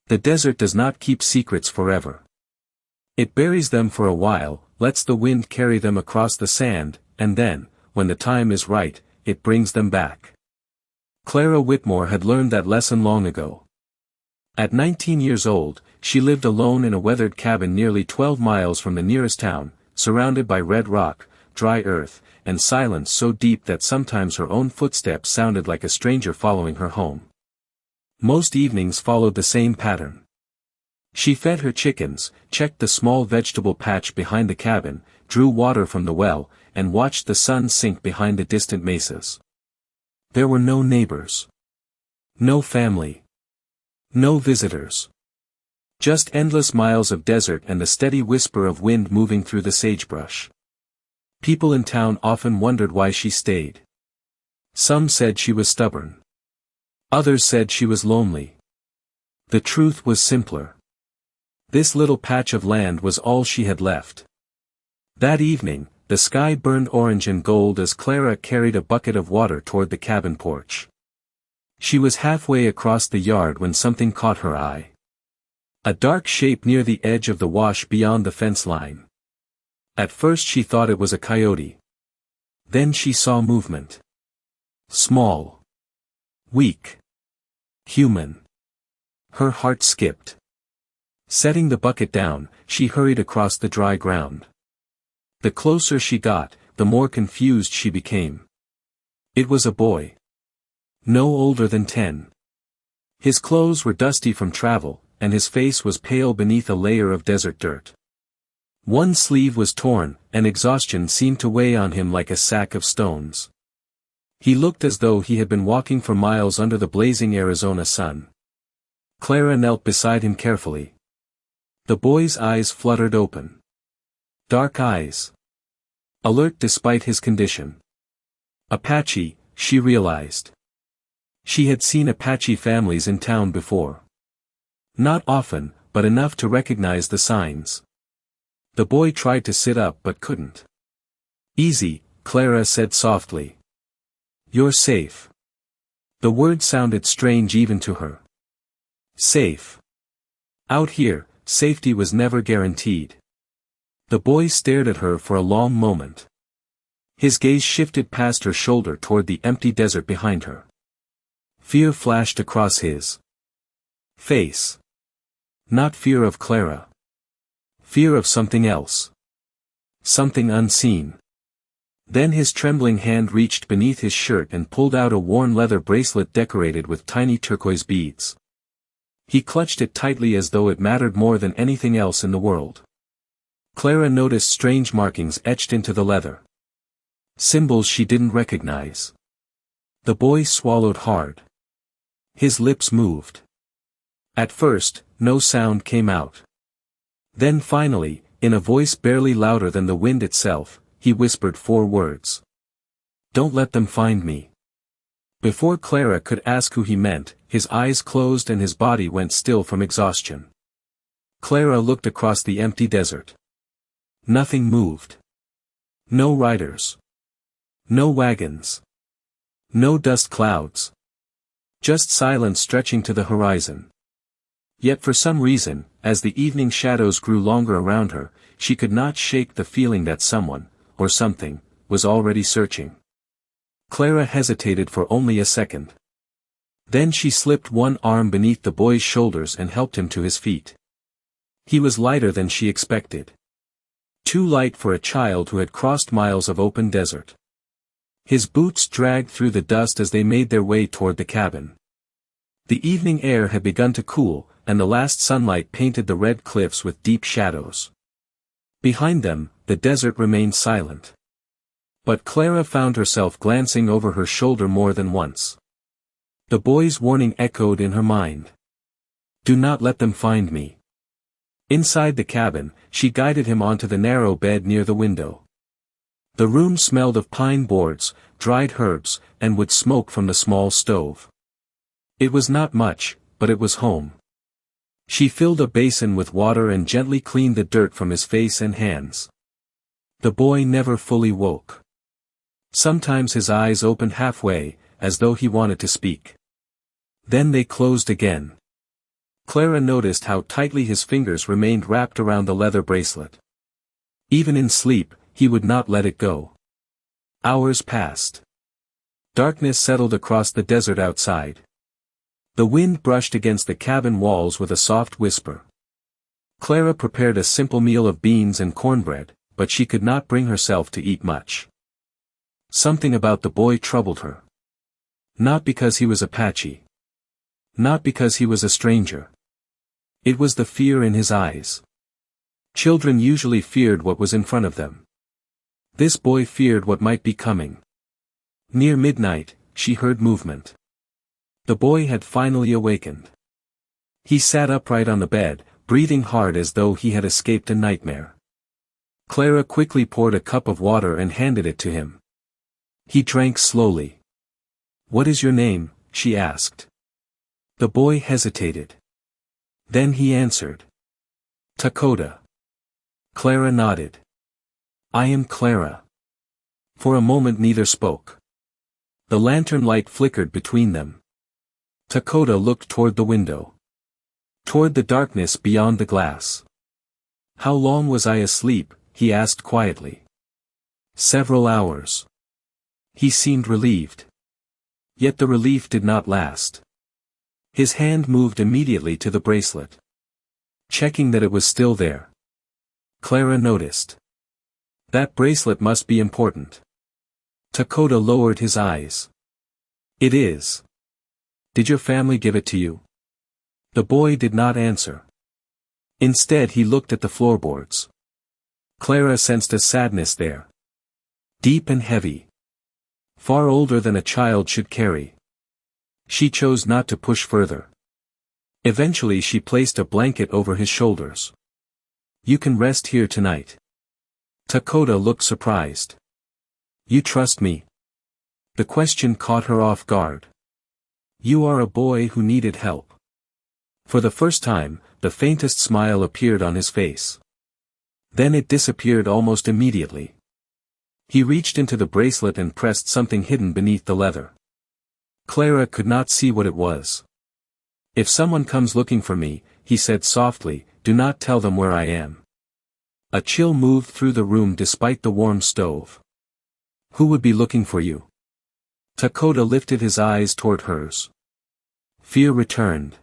The desert does not keep secrets forever. It buries them for a while, lets the wind carry them across the sand, and then, when the time is right, it brings them back. Clara Whitmore had learned that lesson long ago. At 19 years old, she lived alone in a weathered cabin nearly 12 miles from the nearest town, surrounded by red rock, dry earth, and silence so deep that sometimes her own footsteps sounded like a stranger following her home. Most evenings followed the same pattern. She fed her chickens, checked the small vegetable patch behind the cabin, drew water from the well, and watched the sun sink behind the distant mesas. There were no neighbors. No family. No visitors. Just endless miles of desert and the steady whisper of wind moving through the sagebrush. People in town often wondered why she stayed. Some said she was stubborn. Others said she was lonely. The truth was simpler. This little patch of land was all she had left. That evening, the sky burned orange and gold as Clara carried a bucket of water toward the cabin porch. She was halfway across the yard when something caught her eye. A dark shape near the edge of the wash beyond the fence line. At first she thought it was a coyote. Then she saw movement. Small. Weak. Human. Her heart skipped. Setting the bucket down, she hurried across the dry ground. The closer she got, the more confused she became. It was a boy. No older than 10. His clothes were dusty from travel, and his face was pale beneath a layer of desert dirt. One sleeve was torn, and exhaustion seemed to weigh on him like a sack of stones. He looked as though he had been walking for miles under the blazing Arizona sun. Clara knelt beside him carefully. The boy's eyes fluttered open. Dark eyes. Alert despite his condition. Apache, she realized. She had seen Apache families in town before. Not often, but enough to recognize the signs. The boy tried to sit up but couldn't. Easy, Clara said softly. You're safe. The word sounded strange even to her. Safe. Out here, safety was never guaranteed. The boy stared at her for a long moment. His gaze shifted past her shoulder toward the empty desert behind her. Fear flashed across his face. Not fear of Clara. Fear of something else. Something unseen. Then his trembling hand reached beneath his shirt and pulled out a worn leather bracelet decorated with tiny turquoise beads. He clutched it tightly as though it mattered more than anything else in the world. Clara noticed strange markings etched into the leather. Symbols she didn't recognize. The boy swallowed hard. His lips moved. At first, no sound came out. Then finally, in a voice barely louder than the wind itself, he whispered 4 words. Don't let them find me. Before Clara could ask who he meant, his eyes closed and his body went still from exhaustion. Clara looked across the empty desert. Nothing moved. No riders. No wagons. No dust clouds. Just silence stretching to the horizon. Yet for some reason, as the evening shadows grew longer around her, she could not shake the feeling that someone, or something, was already searching. Clara hesitated for only a second. Then she slipped one arm beneath the boy's shoulders and helped him to his feet. He was lighter than she expected. Too light for a child who had crossed miles of open desert. His boots dragged through the dust as they made their way toward the cabin. The evening air had begun to cool, and the last sunlight painted the red cliffs with deep shadows. Behind them, the desert remained silent. But Clara found herself glancing over her shoulder more than once. The boy's warning echoed in her mind. Do not let them find me. Inside the cabin, she guided him onto the narrow bed near the window. The room smelled of pine boards, dried herbs, and wood smoke from the small stove. It was not much, but it was home. She filled a basin with water and gently cleaned the dirt from his face and hands. The boy never fully woke. Sometimes his eyes opened halfway, as though he wanted to speak. Then they closed again. Clara noticed how tightly his fingers remained wrapped around the leather bracelet. Even in sleep, he would not let it go. Hours passed. Darkness settled across the desert outside. The wind brushed against the cabin walls with a soft whisper. Clara prepared a simple meal of beans and cornbread, but she could not bring herself to eat much. Something about the boy troubled her. Not because he was Apache. Not because he was a stranger. It was the fear in his eyes. Children usually feared what was in front of them. This boy feared what might be coming. Near midnight, she heard movement. The boy had finally awakened. He sat upright on the bed, breathing hard as though he had escaped a nightmare. Clara quickly poured a cup of water and handed it to him. He drank slowly. "What is your name?" she asked. The boy hesitated. Then he answered. "Takoda." Clara nodded. "I am Clara." For a moment neither spoke. The lantern light flickered between them. Takoda looked toward the window. Toward the darkness beyond the glass. "How long was I asleep?" he asked quietly. "Several hours." He seemed relieved. Yet the relief did not last. His hand moved immediately to the bracelet. Checking that it was still there. Clara noticed. That bracelet must be important. Takoda lowered his eyes. "It is. Did your family give it to you?" The boy did not answer. Instead he looked at the floorboards. Clara sensed a sadness there. Deep and heavy. Far older than a child should carry. She chose not to push further. Eventually she placed a blanket over his shoulders. "You can rest here tonight." Takoda looked surprised. "You trust me?" The question caught her off guard. "You are a boy who needed help." For the first time, the faintest smile appeared on his face. Then it disappeared almost immediately. He reached into the bracelet and pressed something hidden beneath the leather. Clara could not see what it was. "If someone comes looking for me," he said softly, "do not tell them where I am." A chill moved through the room despite the warm stove. "Who would be looking for you?" Takoda lifted his eyes toward hers. Fear returned.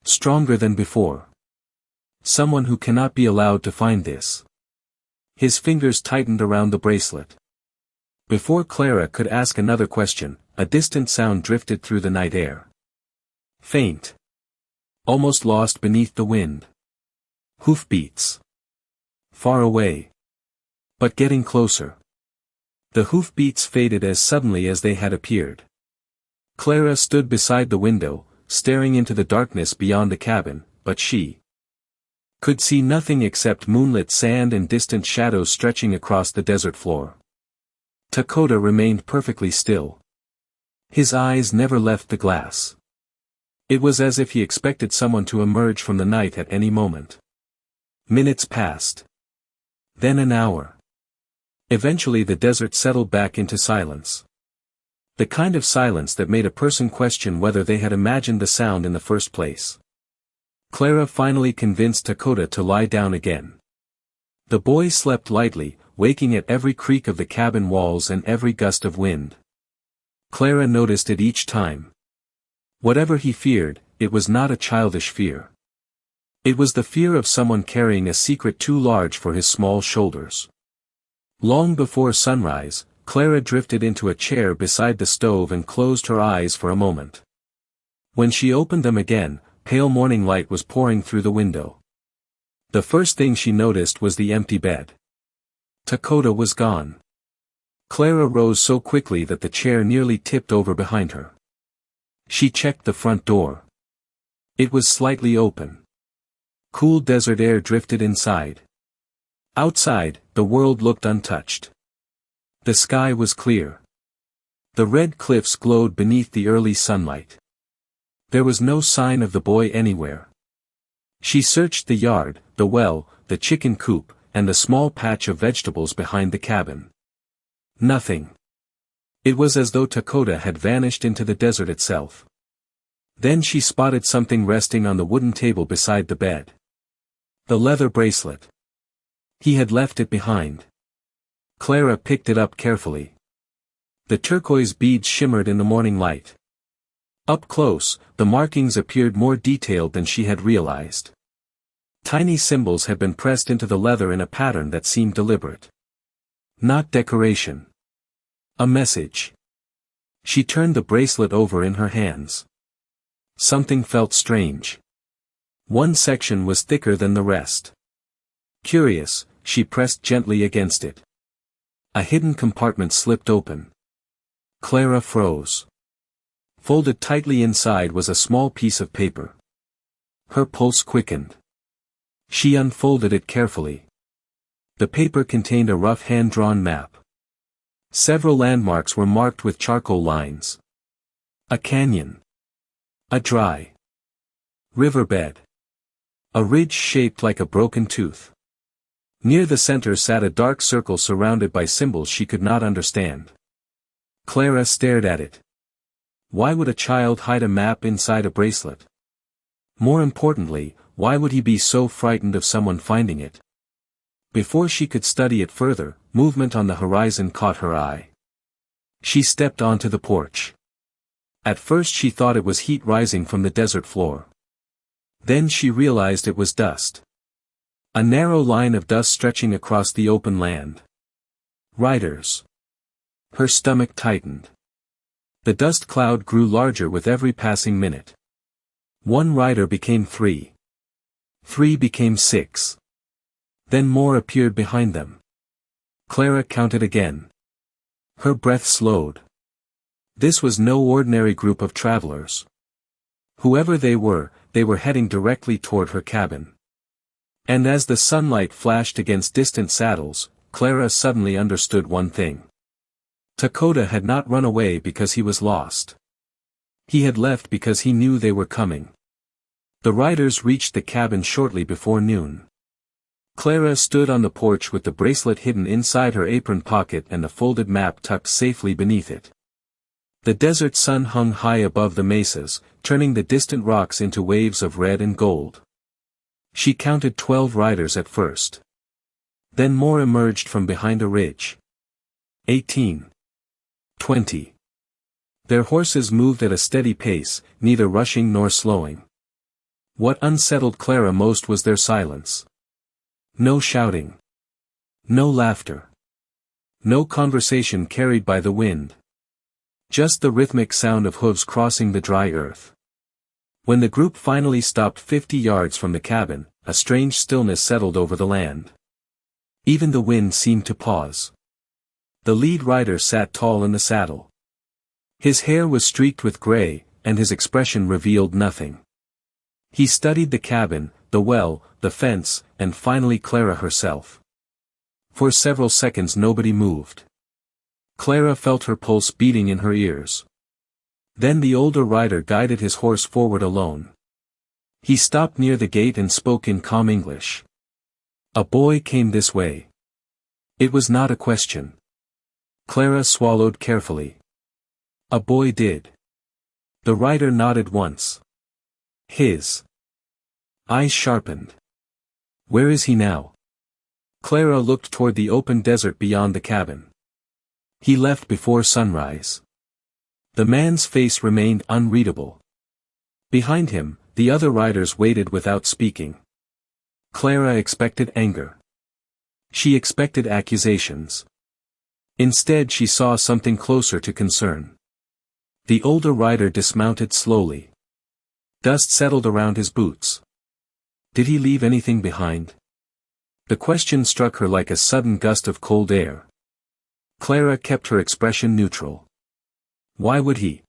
Stronger than before. Someone who cannot be allowed to find this. His fingers tightened around the bracelet. Before Clara could ask another question, a distant sound drifted through the night air. Faint. Almost lost beneath the wind. Hoofbeats. Far away. But getting closer. The hoofbeats faded as suddenly as they had appeared. Clara stood beside the window, staring into the darkness beyond the cabin, but she could see nothing except moonlit sand and distant shadows stretching across the desert floor. Takoda remained perfectly still. His eyes never left the glass. It was as if he expected someone to emerge from the night at any moment. Minutes passed. Then an hour. Eventually the desert settled back into silence. The kind of silence that made a person question whether they had imagined the sound in the first place. Clara finally convinced Takoda to lie down again. The boy slept lightly, waking at every creak of the cabin walls and every gust of wind. Clara noticed it each time. Whatever he feared, it was not a childish fear. It was the fear of someone carrying a secret too large for his small shoulders. Long before sunrise, Clara drifted into a chair beside the stove and closed her eyes for a moment. When she opened them again, pale morning light was pouring through the window. The first thing she noticed was the empty bed. Takoda was gone. Clara rose so quickly that the chair nearly tipped over behind her. She checked the front door. It was slightly open. Cool desert air drifted inside. Outside, the world looked untouched. The sky was clear. The red cliffs glowed beneath the early sunlight. There was no sign of the boy anywhere. She searched the yard, the well, the chicken coop, and the small patch of vegetables behind the cabin. Nothing. It was as though Takoda had vanished into the desert itself. Then she spotted something resting on the wooden table beside the bed. The leather bracelet. He had left it behind. Clara picked it up carefully. The turquoise beads shimmered in the morning light. Up close, the markings appeared more detailed than she had realized. Tiny symbols had been pressed into the leather in a pattern that seemed deliberate. Not decoration. A message. She turned the bracelet over in her hands. Something felt strange. One section was thicker than the rest. Curious, she pressed gently against it. A hidden compartment slipped open. Clara froze. Folded tightly inside was a small piece of paper. Her pulse quickened. She unfolded it carefully. The paper contained a rough hand-drawn map. Several landmarks were marked with charcoal lines. A canyon. A dry riverbed. A ridge shaped like a broken tooth. Near the center sat a dark circle surrounded by symbols she could not understand. Clara stared at it. Why would a child hide a map inside a bracelet? More importantly, why would he be so frightened of someone finding it? Before she could study it further, movement on the horizon caught her eye. She stepped onto the porch. At first she thought it was heat rising from the desert floor. Then she realized it was dust. A narrow line of dust stretching across the open land. Riders. Her stomach tightened. The dust cloud grew larger with every passing minute. One rider became 3. 3 became 6. Then more appeared behind them. Clara counted again. Her breath slowed. This was no ordinary group of travelers. Whoever they were heading directly toward her cabin. And as the sunlight flashed against distant saddles, Clara suddenly understood one thing. Takoda had not run away because he was lost. He had left because he knew they were coming. The riders reached the cabin shortly before noon. Clara stood on the porch with the bracelet hidden inside her apron pocket and the folded map tucked safely beneath it. The desert sun hung high above the mesas, turning the distant rocks into waves of red and gold. She counted 12 riders at first. Then more emerged from behind a ridge. 18. 20. Their horses moved at a steady pace, neither rushing nor slowing. What unsettled Clara most was their silence. No shouting. No laughter. No conversation carried by the wind. Just the rhythmic sound of hooves crossing the dry earth. When the group finally stopped 50 yards from the cabin, a strange stillness settled over the land. Even the wind seemed to pause. The lead rider sat tall in the saddle. His hair was streaked with gray, and his expression revealed nothing. He studied the cabin, the well, the fence, and finally Clara herself. For several seconds nobody moved. Clara felt her pulse beating in her ears. Then the older rider guided his horse forward alone. He stopped near the gate and spoke in calm English. A boy came this way. It was not a question. Clara swallowed carefully. A boy did. The rider nodded once. His eyes sharpened. Where is he now? Clara looked toward the open desert beyond the cabin. He left before sunrise. The man's face remained unreadable. Behind him, the other riders waited without speaking. Clara expected anger. She expected accusations. Instead she saw something closer to concern. The older rider dismounted slowly. Dust settled around his boots. Did he leave anything behind? The question struck her like a sudden gust of cold air. Clara kept her expression neutral. Why would he?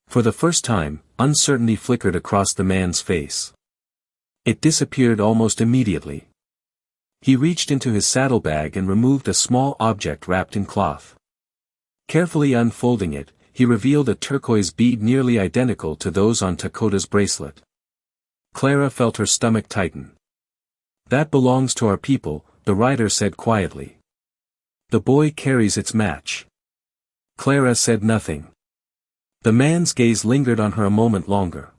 For the first time, uncertainty flickered across the man's face. It disappeared almost immediately. He reached into his saddlebag and removed a small object wrapped in cloth. Carefully unfolding it, he revealed a turquoise bead nearly identical to those on Takoda's bracelet. Clara felt her stomach tighten. That belongs to our people, the rider said quietly. The boy carries its match. Clara said nothing. The man's gaze lingered on her a moment longer.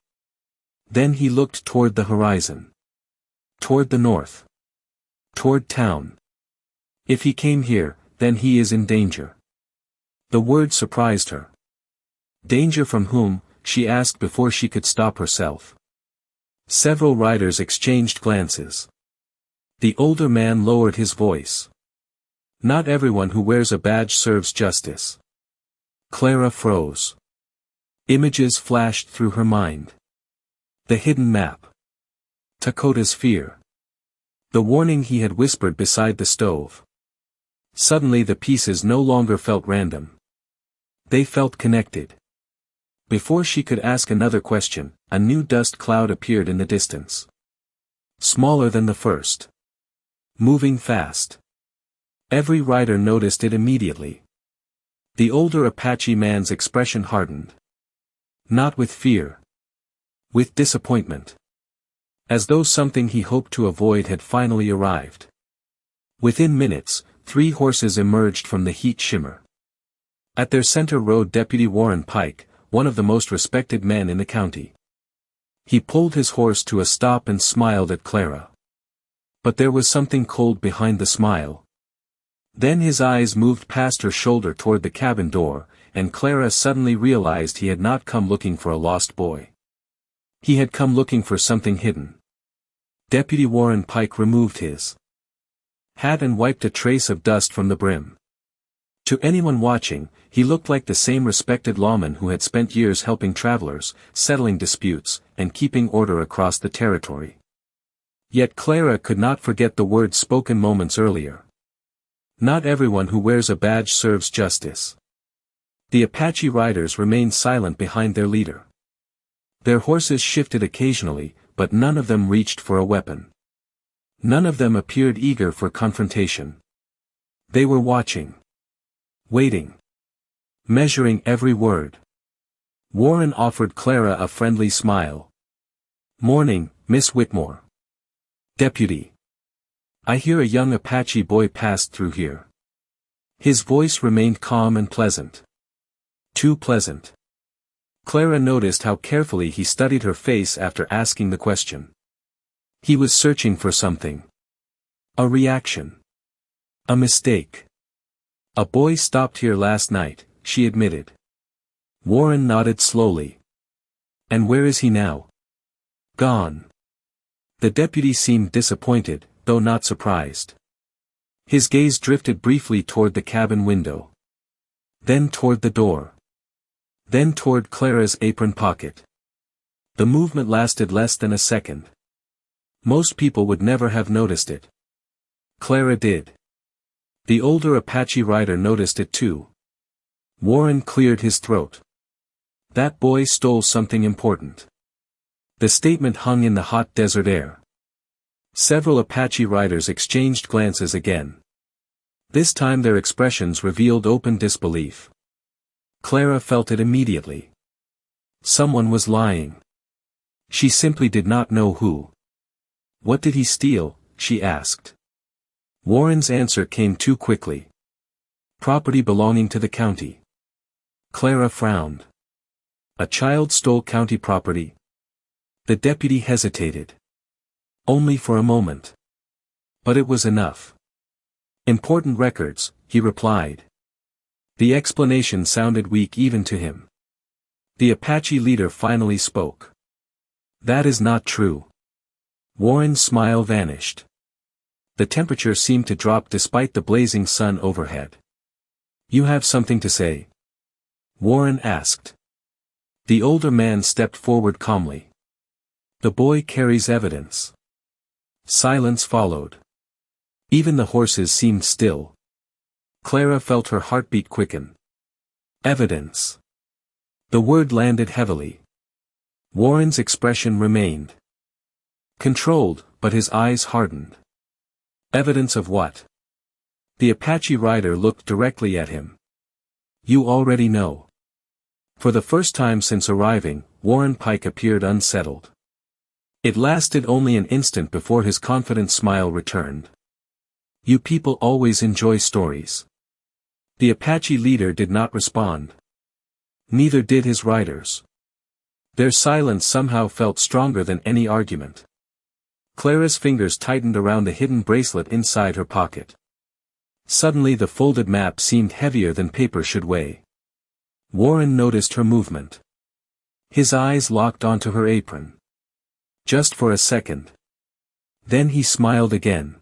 Then he looked toward the horizon. Toward the north. Toward town. If he came here, then he is in danger. The word surprised her. Danger from whom, she asked before she could stop herself. Several riders exchanged glances. The older man lowered his voice. Not everyone who wears a badge serves justice. Clara froze. Images flashed through her mind. The hidden map. Takoda's fear. The warning he had whispered beside the stove. Suddenly the pieces no longer felt random. They felt connected. Before she could ask another question, a new dust cloud appeared in the distance. Smaller than the first. Moving fast. Every rider noticed it immediately. The older Apache man's expression hardened. Not with fear. With disappointment. As though something he hoped to avoid had finally arrived. Within minutes, 3 horses emerged from the heat shimmer. At their center rode Deputy Warren Pike, one of the most respected men in the county. He pulled his horse to a stop and smiled at Clara. But there was something cold behind the smile. Then his eyes moved past her shoulder toward the cabin door, and Clara suddenly realized he had not come looking for a lost boy. He had come looking for something hidden. Deputy Warren Pike removed his hat and wiped a trace of dust from the brim. To anyone watching, he looked like the same respected lawman who had spent years helping travelers, settling disputes, and keeping order across the territory. Yet Clara could not forget the words spoken moments earlier. Not everyone who wears a badge serves justice. The Apache riders remained silent behind their leader. Their horses shifted occasionally, but none of them reached for a weapon. None of them appeared eager for confrontation. They were watching. Waiting. Measuring every word. Warren offered Clara a friendly smile. "Morning, Miss Whitmore." "Deputy. I hear a young Apache boy passed through here." His voice remained calm and pleasant. Too pleasant. Clara noticed how carefully he studied her face after asking the question. He was searching for something. A reaction. A mistake. "A boy stopped here last night," she admitted. Warren nodded slowly. "And where is he now?" "Gone." The deputy seemed disappointed, though not surprised. His gaze drifted briefly toward the cabin window. Then toward the door. Then toward Clara's apron pocket. The movement lasted less than a second. Most people would never have noticed it. Clara did. The older Apache rider noticed it too. Warren cleared his throat. "That boy stole something important." The statement hung in the hot desert air. Several Apache riders exchanged glances again. This time their expressions revealed open disbelief. Clara felt it immediately. Someone was lying. She simply did not know who. "What did he steal?" she asked. Warren's answer came too quickly. "Property belonging to the county." Clara frowned. A child stole county property? The deputy hesitated. Only for a moment. But it was enough. "Important records," he replied. The explanation sounded weak even to him. The Apache leader finally spoke. "That is not true." Warren's smile vanished. The temperature seemed to drop despite the blazing sun overhead. "You have something to say?" Warren asked. The older man stepped forward calmly. "The boy carries evidence." Silence followed. Even the horses seemed still. Clara felt her heartbeat quicken. Evidence. The word landed heavily. Warren's expression remained controlled, but his eyes hardened. Evidence of what? The Apache rider looked directly at him. "You already know." For the first time since arriving, Warren Pike appeared unsettled. It lasted only an instant before his confident smile returned. "You people always enjoy stories." The Apache leader did not respond. Neither did his riders. Their silence somehow felt stronger than any argument. Clara's fingers tightened around the hidden bracelet inside her pocket. Suddenly the folded map seemed heavier than paper should weigh. Warren noticed her movement. His eyes locked onto her apron. Just for a second. Then he smiled again.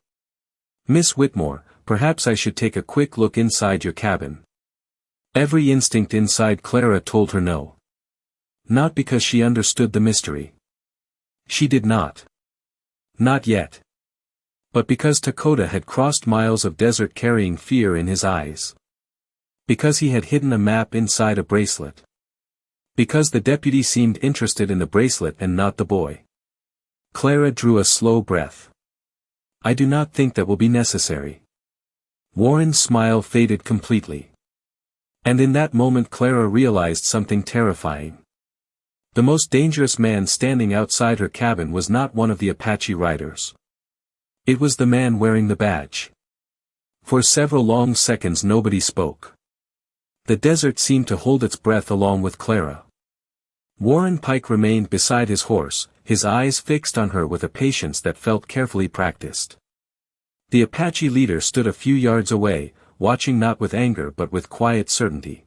"Miss Whitmore, perhaps I should take a quick look inside your cabin." Every instinct inside Clara told her no. Not because she understood the mystery. She did not. Not yet. But because Takoda had crossed miles of desert carrying fear in his eyes. Because he had hidden a map inside a bracelet. Because the deputy seemed interested in the bracelet and not the boy. Clara drew a slow breath. "I do not think that will be necessary." Warren's smile faded completely. And in that moment Clara realized something terrifying. The most dangerous man standing outside her cabin was not one of the Apache riders. It was the man wearing the badge. For several long seconds nobody spoke. The desert seemed to hold its breath along with Clara. Warren Pike remained beside his horse, his eyes fixed on her with a patience that felt carefully practiced. The Apache leader stood a few yards away, watching not with anger but with quiet certainty.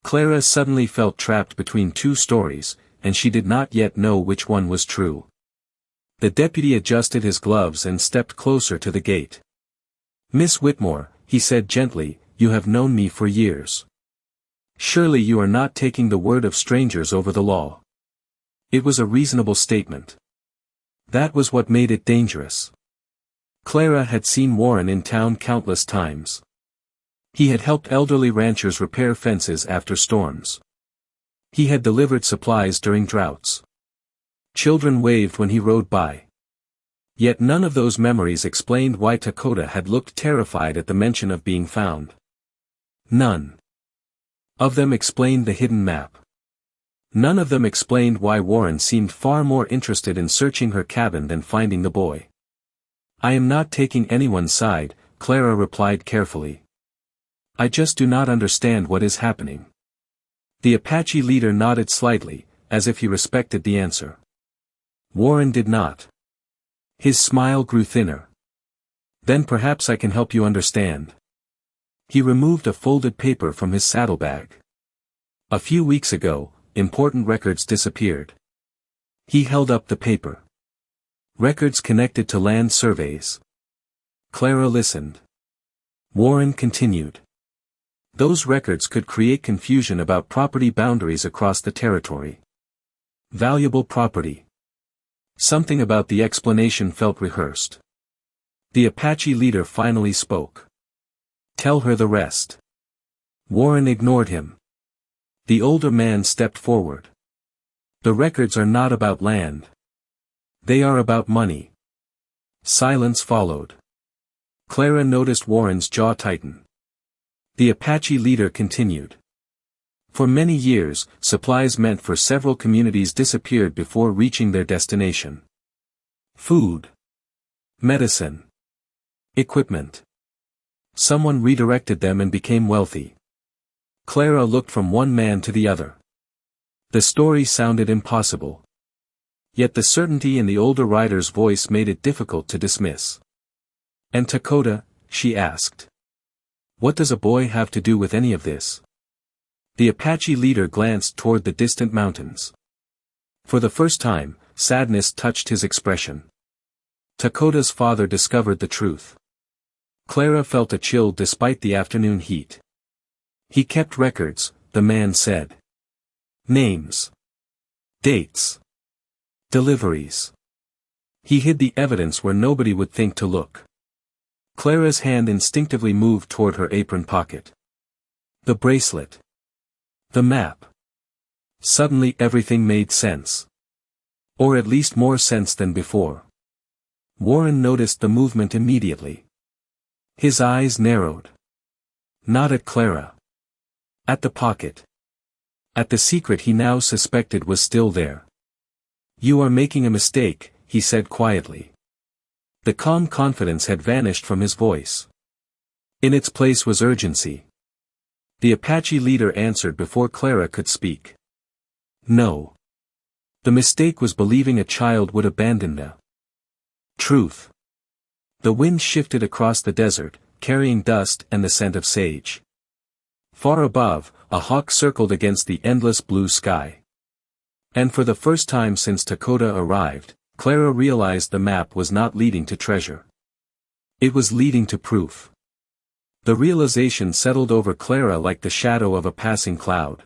Clara suddenly felt trapped between two stories, and she did not yet know which one was true. The deputy adjusted his gloves and stepped closer to the gate. "Miss Whitmore," he said gently, "you have known me for years. Surely you are not taking the word of strangers over the law." It was a reasonable statement. That was what made it dangerous. Clara had seen Warren in town countless times. He had helped elderly ranchers repair fences after storms. He had delivered supplies during droughts. Children waved when he rode by. Yet none of those memories explained why Takoda had looked terrified at the mention of being found. None of them explained the hidden map. None of them explained why Warren seemed far more interested in searching her cabin than finding the boy. "I am not taking anyone's side," Clara replied carefully. "I just do not understand what is happening." The Apache leader nodded slightly, as if he respected the answer. Warren did not. His smile grew thinner. "Then perhaps I can help you understand." He removed a folded paper from his saddlebag. "A few weeks ago, important records disappeared." He held up the paper. "Records connected to land surveys." Clara listened. Warren continued. "Those records could create confusion about property boundaries across the territory. Valuable property." Something about the explanation felt rehearsed. The Apache leader finally spoke. "Tell her the rest." Warren ignored him. The older man stepped forward. "The records are not about land. They are about money." Silence followed. Clara noticed Warren's jaw tighten. The Apache leader continued. "For many years, supplies meant for several communities disappeared before reaching their destination. Food, medicine, equipment. Someone redirected them and became wealthy." Clara looked from one man to the other. The story sounded impossible. Yet the certainty in the older rider's voice made it difficult to dismiss. "And Takoda?" she asked. "What does a boy have to do with any of this?" The Apache leader glanced toward the distant mountains. For the first time, sadness touched his expression. Takoda's father discovered the truth. Clara felt a chill despite the afternoon heat. "He kept records," the man said. "Names. Dates. Deliveries. He hid the evidence where nobody would think to look." Clara's hand instinctively moved toward her apron pocket. The bracelet. The map. Suddenly everything made sense. Or at least more sense than before. Warren noticed the movement immediately. His eyes narrowed. Not at Clara. At the pocket. At the secret he now suspected was still there. "You are making a mistake," he said quietly. The calm confidence had vanished from his voice. In its place was urgency. The Apache leader answered before Clara could speak. No. The mistake was believing a child would abandon the truth. The wind shifted across the desert, carrying dust and the scent of sage. Far above, a hawk circled against the endless blue sky. And for the first time since Takoda arrived, Clara realized the map was not leading to treasure. It was leading to proof. The realization settled over Clara like the shadow of a passing cloud.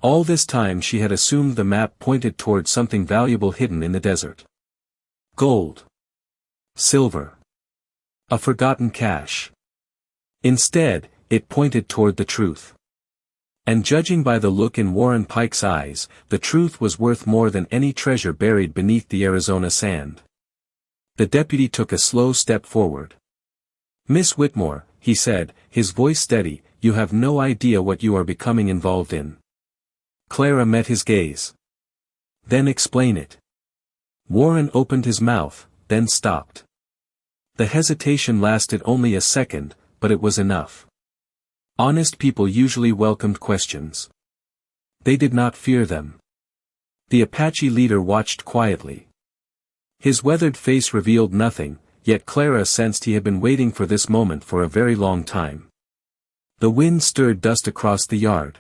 All this time she had assumed the map pointed toward something valuable hidden in the desert. Gold. Silver. A forgotten cache. Instead, it pointed toward the truth. And judging by the look in Warren Pike's eyes, the truth was worth more than any treasure buried beneath the Arizona sand. The deputy took a slow step forward. "Miss Whitmore," he said, his voice steady, "you have no idea what you are becoming involved in." Clara met his gaze. "Then explain it." Warren opened his mouth, then stopped. The hesitation lasted only a second, but it was enough. Honest people usually welcomed questions. They did not fear them. The Apache leader watched quietly. His weathered face revealed nothing, yet Clara sensed he had been waiting for this moment for a very long time. The wind stirred dust across the yard.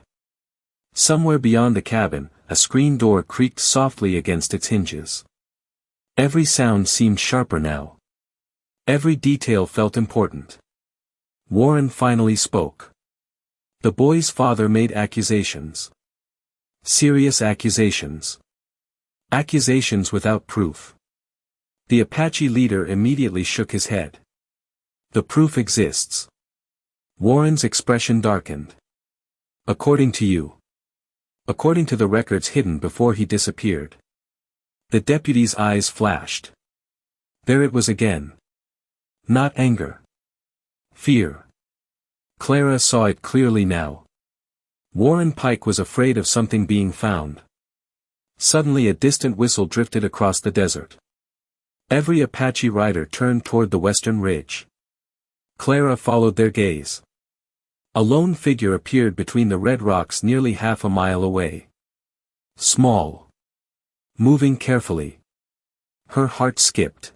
Somewhere beyond the cabin, a screen door creaked softly against its hinges. Every sound seemed sharper now. Every detail felt important. Warren finally spoke. The boy's father made accusations. Serious accusations. Accusations without proof. The Apache leader immediately shook his head. "The proof exists." Warren's expression darkened. "According to you." "According to the records hidden before he disappeared." The deputy's eyes flashed. There it was again. Not anger. Fear. Clara saw it clearly now. Warren Pike was afraid of something being found. Suddenly a distant whistle drifted across the desert. Every Apache rider turned toward the western ridge. Clara followed their gaze. A lone figure appeared between the red rocks nearly half a mile away. Small. Moving carefully. Her heart skipped.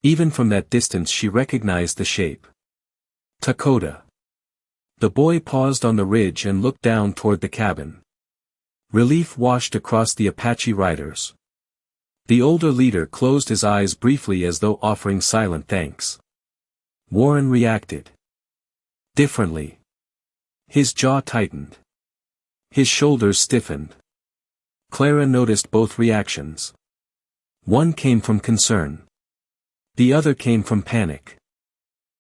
Even from that distance she recognized the shape. Takoda. The boy paused on the ridge and looked down toward the cabin. Relief washed across the Apache riders. The older leader closed his eyes briefly as though offering silent thanks. Warren reacted differently. His jaw tightened. His shoulders stiffened. Clara noticed both reactions. One came from concern. The other came from panic.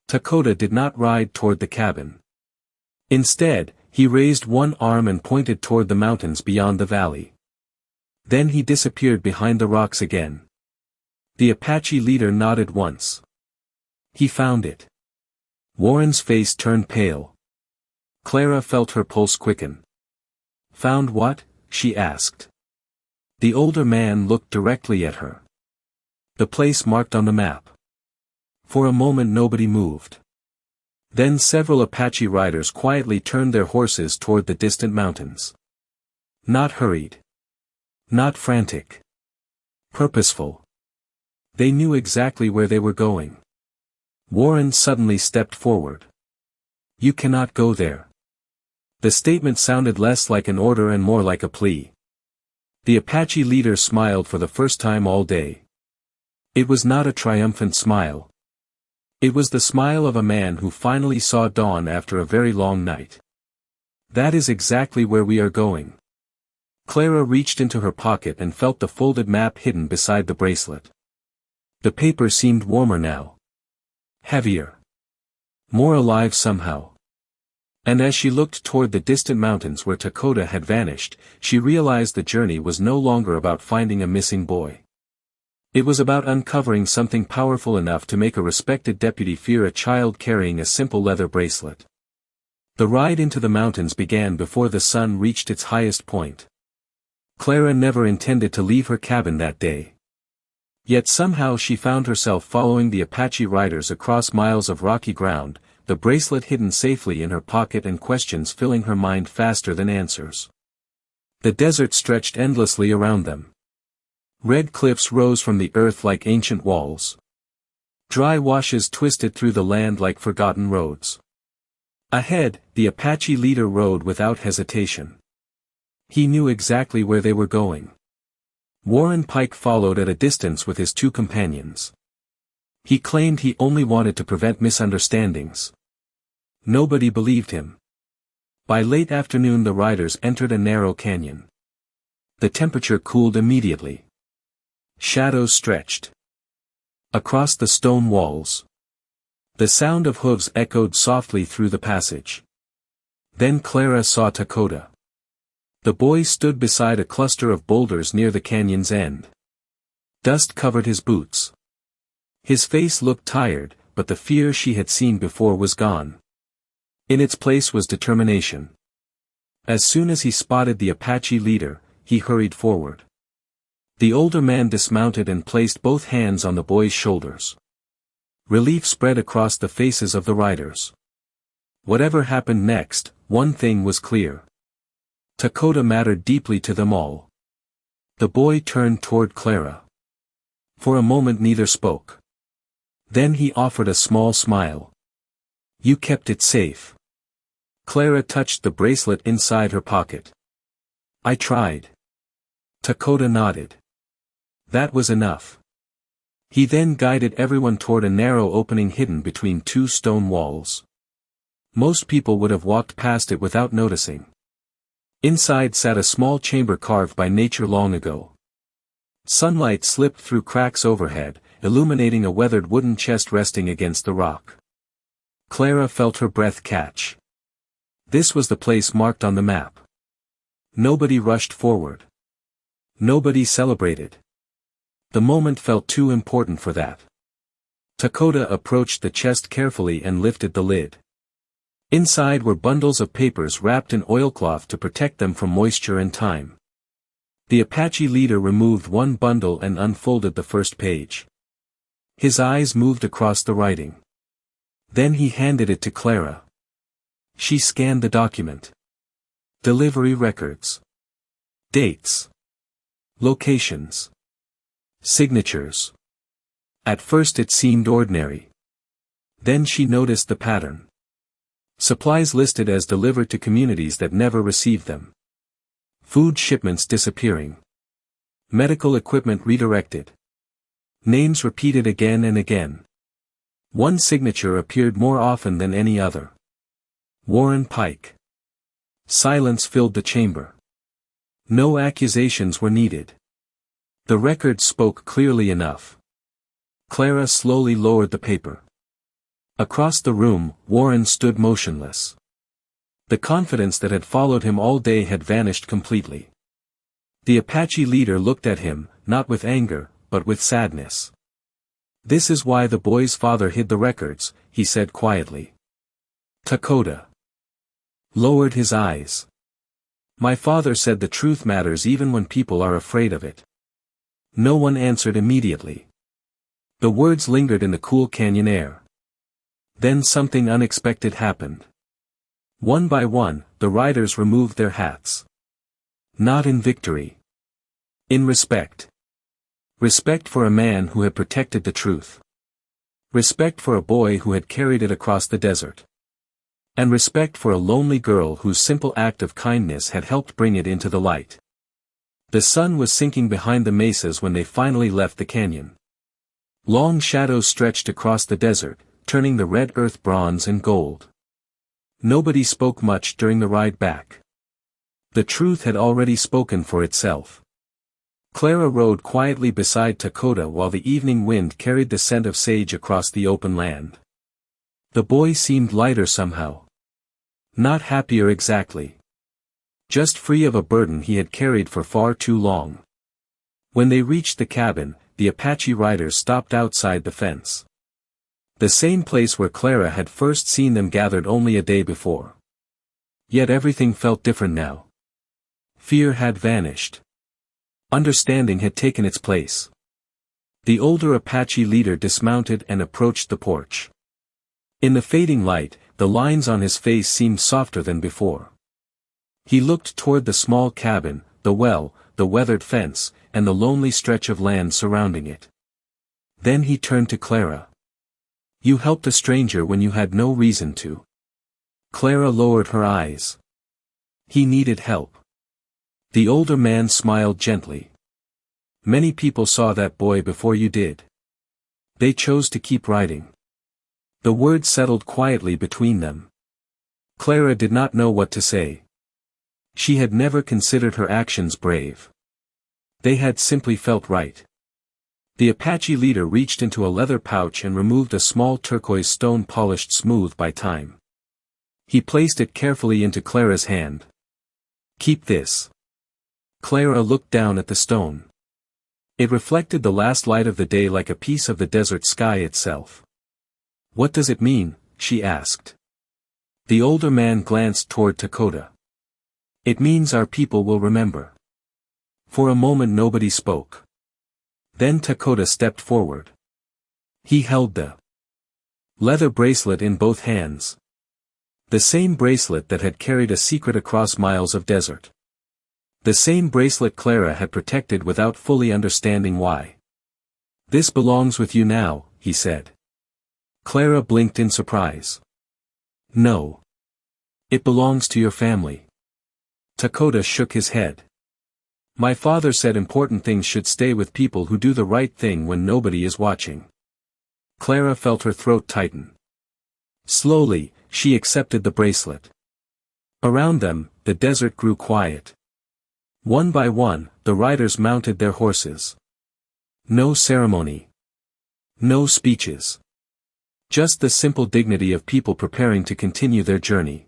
Takoda did not ride toward the cabin. Instead, he raised one arm and pointed toward the mountains beyond the valley. Then he disappeared behind the rocks again. The Apache leader nodded once. He found it. Warren's face turned pale. Clara felt her pulse quicken. "Found what?" she asked. The older man looked directly at her. "The place marked on the map." For a moment nobody moved. Then several Apache riders quietly turned their horses toward the distant mountains. Not hurried. Not frantic. Purposeful. They knew exactly where they were going. Warren suddenly stepped forward. "You cannot go there." The statement sounded less like an order and more like a plea. The Apache leader smiled for the first time all day. It was not a triumphant smile. It was the smile of a man who finally saw dawn after a very long night. "That is exactly where we are going." Clara reached into her pocket and felt the folded map hidden beside the bracelet. The paper seemed warmer now. Heavier. More alive somehow. And as she looked toward the distant mountains where Takoda had vanished, she realized the journey was no longer about finding a missing boy. It was about uncovering something powerful enough to make a respected deputy fear a child carrying a simple leather bracelet. The ride into the mountains began before the sun reached its highest point. Clara never intended to leave her cabin that day. Yet somehow she found herself following the Apache riders across miles of rocky ground, the bracelet hidden safely in her pocket and questions filling her mind faster than answers. The desert stretched endlessly around them. Red cliffs rose from the earth like ancient walls. Dry washes twisted through the land like forgotten roads. Ahead, the Apache leader rode without hesitation. He knew exactly where they were going. Warren Pike followed at a distance with his two companions. He claimed he only wanted to prevent misunderstandings. Nobody believed him. By late afternoon the riders entered a narrow canyon. The temperature cooled immediately. Shadows stretched across the stone walls. The sound of hooves echoed softly through the passage. Then Clara saw Takoda. The boy stood beside a cluster of boulders near the canyon's end. Dust covered his boots. His face looked tired, but the fear she had seen before was gone. In its place was determination. As soon as he spotted the Apache leader, he hurried forward. The older man dismounted and placed both hands on the boy's shoulders. Relief spread across the faces of the riders. Whatever happened next, one thing was clear. Takoda mattered deeply to them all. The boy turned toward Clara. For a moment neither spoke. Then he offered a small smile. "You kept it safe." Clara touched the bracelet inside her pocket. "I tried." Takoda nodded. That was enough. He then guided everyone toward a narrow opening hidden between two stone walls. Most people would have walked past it without noticing. Inside sat a small chamber carved by nature long ago. Sunlight slipped through cracks overhead, illuminating a weathered wooden chest resting against the rock. Clara felt her breath catch. This was the place marked on the map. Nobody rushed forward. Nobody celebrated. The moment felt too important for that. Takoda approached the chest carefully and lifted the lid. Inside were bundles of papers wrapped in oilcloth to protect them from moisture and time. The Apache leader removed one bundle and unfolded the first page. His eyes moved across the writing. Then he handed it to Clara. She scanned the document. Delivery records. Dates. Locations. Signatures. At first it seemed ordinary. Then she noticed the pattern. Supplies listed as delivered to communities that never received them. Food shipments disappearing. Medical equipment redirected. Names repeated again and again. One signature appeared more often than any other. Warren Pike. Silence filled the chamber. No accusations were needed. The record spoke clearly enough. Clara slowly lowered the paper. Across the room, Warren stood motionless. The confidence that had followed him all day had vanished completely. The Apache leader looked at him, not with anger, but with sadness. "This is why the boy's father hid the records," he said quietly. Takoda lowered his eyes. "My father said the truth matters even when people are afraid of it." No one answered immediately. The words lingered in the cool canyon air. Then something unexpected happened. One by one, the riders removed their hats. Not in victory. In respect. Respect for a man who had protected the truth. Respect for a boy who had carried it across the desert. And respect for a lonely girl whose simple act of kindness had helped bring it into the light. The sun was sinking behind the mesas when they finally left the canyon. Long shadows stretched across the desert, turning the red earth bronze and gold. Nobody spoke much during the ride back. The truth had already spoken for itself. Clara rode quietly beside Takoda while the evening wind carried the scent of sage across the open land. The boy seemed lighter somehow. Not happier exactly. Just free of a burden he had carried for far too long. When they reached the cabin, the Apache riders stopped outside the fence. The same place where Clara had first seen them gathered only a day before. Yet everything felt different now. Fear had vanished. Understanding had taken its place. The older Apache leader dismounted and approached the porch. In the fading light, the lines on his face seemed softer than before. He looked toward the small cabin, the well, the weathered fence, and the lonely stretch of land surrounding it. Then he turned to Clara. "You helped a stranger when you had no reason to." Clara lowered her eyes. "He needed help." The older man smiled gently. "Many people saw that boy before you did. They chose to keep writing." The words settled quietly between them. Clara did not know what to say. She had never considered her actions brave. They had simply felt right. The Apache leader reached into a leather pouch and removed a small turquoise stone polished smooth by time. He placed it carefully into Clara's hand. "Keep this." Clara looked down at the stone. It reflected the last light of the day like a piece of the desert sky itself. "What does it mean?" she asked. The older man glanced toward Takoda. "It means our people will remember." For a moment nobody spoke. Then Takoda stepped forward. He held the leather bracelet in both hands. The same bracelet that had carried a secret across miles of desert. The same bracelet Clara had protected without fully understanding why. "This belongs with you now," he said. Clara blinked in surprise. "No. It belongs to your family." Takoda shook his head. "My father said important things should stay with people who do the right thing when nobody is watching." Clara felt her throat tighten. Slowly, she accepted the bracelet. Around them, the desert grew quiet. One by one, the riders mounted their horses. No ceremony. No speeches. Just the simple dignity of people preparing to continue their journey.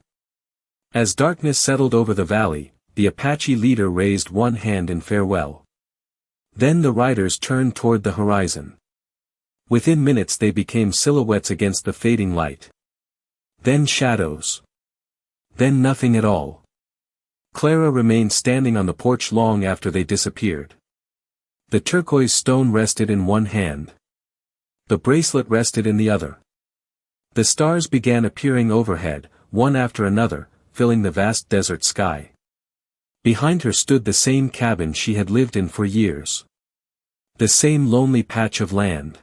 As darkness settled over the valley, the Apache leader raised one hand in farewell. Then the riders turned toward the horizon. Within minutes they became silhouettes against the fading light. Then shadows. Then nothing at all. Clara remained standing on the porch long after they disappeared. The turquoise stone rested in one hand. The bracelet rested in the other. The stars began appearing overhead, one after another, filling the vast desert sky. Behind her stood the same cabin she had lived in for years. The same lonely patch of land.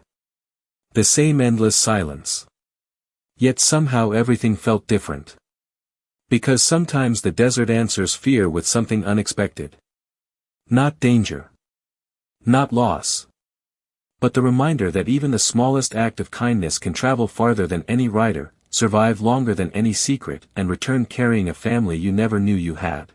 The same endless silence. Yet somehow everything felt different. Because sometimes the desert answers fear with something unexpected. Not danger. Not loss. But the reminder that even the smallest act of kindness can travel farther than any rider, survive longer than any secret, and return carrying a family you never knew you had.